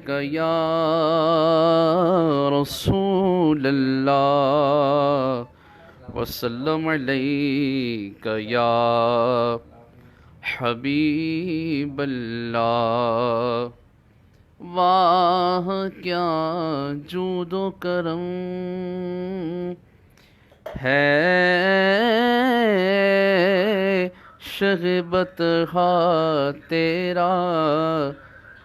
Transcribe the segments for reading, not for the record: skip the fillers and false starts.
یا رسول اللہ وسلم علیک یا حبیب اللہ۔ واہ کیا جود و کرم ہے شہ بطحہ تیرا،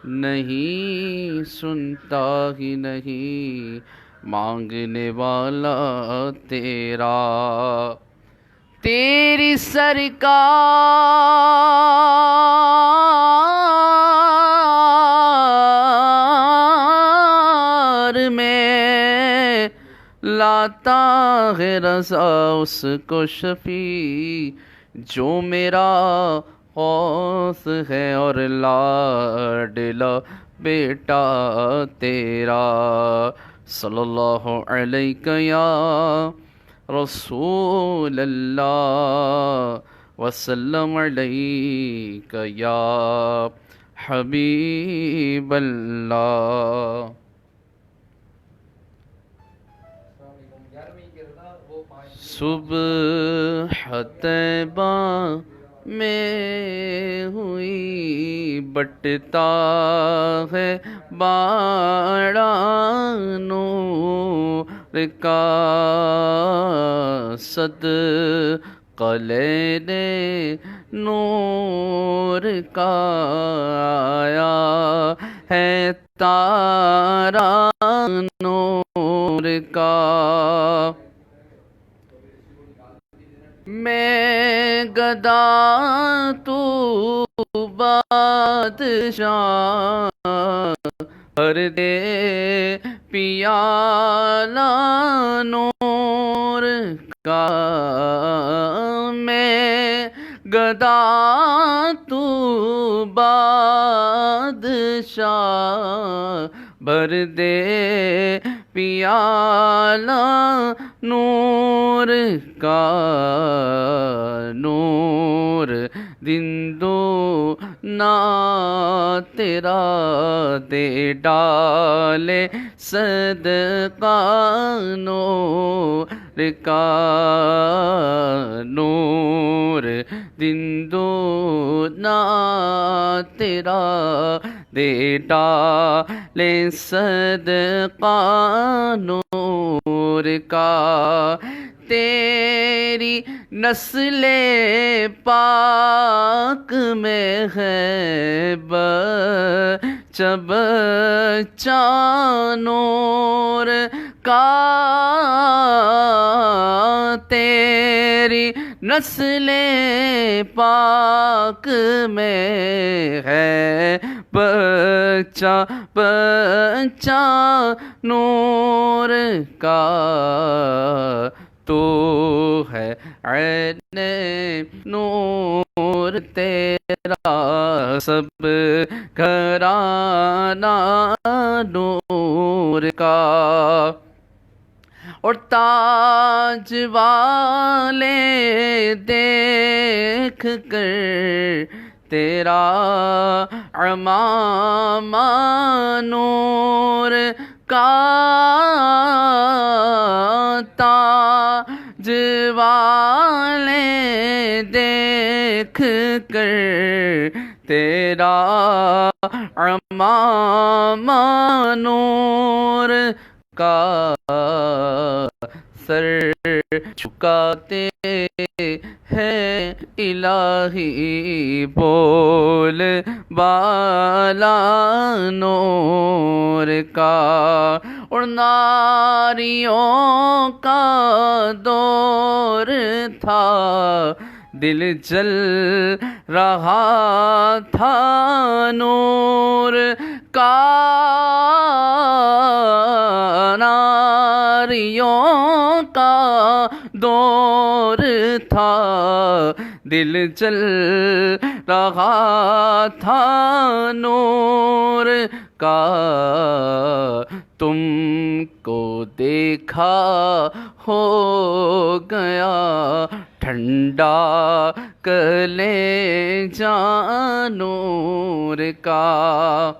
نہیں سنتا ہی نہیں مانگنے والا تیرا۔ تیری سرکار میں لاتا ہے رضا اس کو شفیع، جو میرا غوث ہے اور لاڈلا بیٹا تیرا۔ صلی اللہ علیہ یا رسول اللہ وسلم علیک یا حبیب اللہ۔ صبح طیبہ میں ہوئی بٹتا ہے باڑا نور کا، صدقہ لینے نور کا آیا ہے تارا نور کا۔ میں گدا تو بادشاہ، بھر دے پیالہ نور کا۔ میں گدا تو بادشاہ، بھر دے پیالہ نور کا۔ نور دن دونا تیرا دے ڈالے صدقہ نور کا۔ نور دن دونا تیرا دے ڈالے صدقہ نور کا۔ تیری نسل پاک میں ہے بچہ بچہ نور کا۔ تیری نسل پاک میں ہے بچہ بچہ نور کا۔ تو ہے عین نور تیرا، سب گھرانہ نور کا۔ اور تاج والے دیکھ کر تیرا عمامہ نور کا۔ تاج والے دیکھ کر تیرا عمامہ نور کا۔ سر جھکاتے ہیں الہی بول بالا نور کا۔ اور ناریوں کا دور تھا، دل جل رہا تھا نور کا۔ ناریوں کا دور تھا، دل جل رہا تھا نور کا۔ تم کو دیکھا ہو گیا ٹھنڈا کلیجہ نور کا۔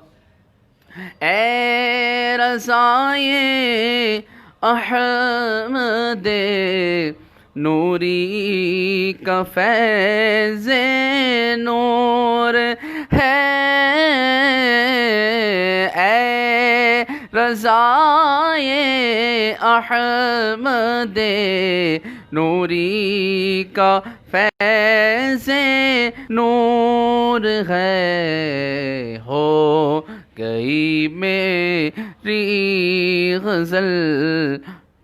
اے رضائے احمد نوری کا فیض نور ہے، اے رضائے احمد نوری کا فیض نور ہے، ہو گئی میری غزل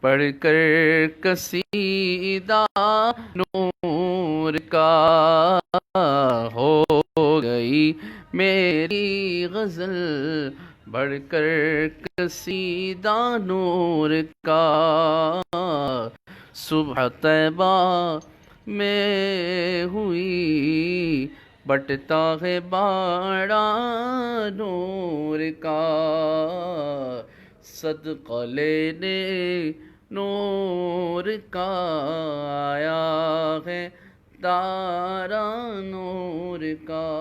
پڑھ کر قصیدہ نور کا، ہو گئی میری غزل پڑھ کر قصیدہ نور کا، صبح طیبہ میں ہوئی بٹتا ہے باڑا نور کا، صدقہ لینے نور کا آیا ہے تارا نور کا۔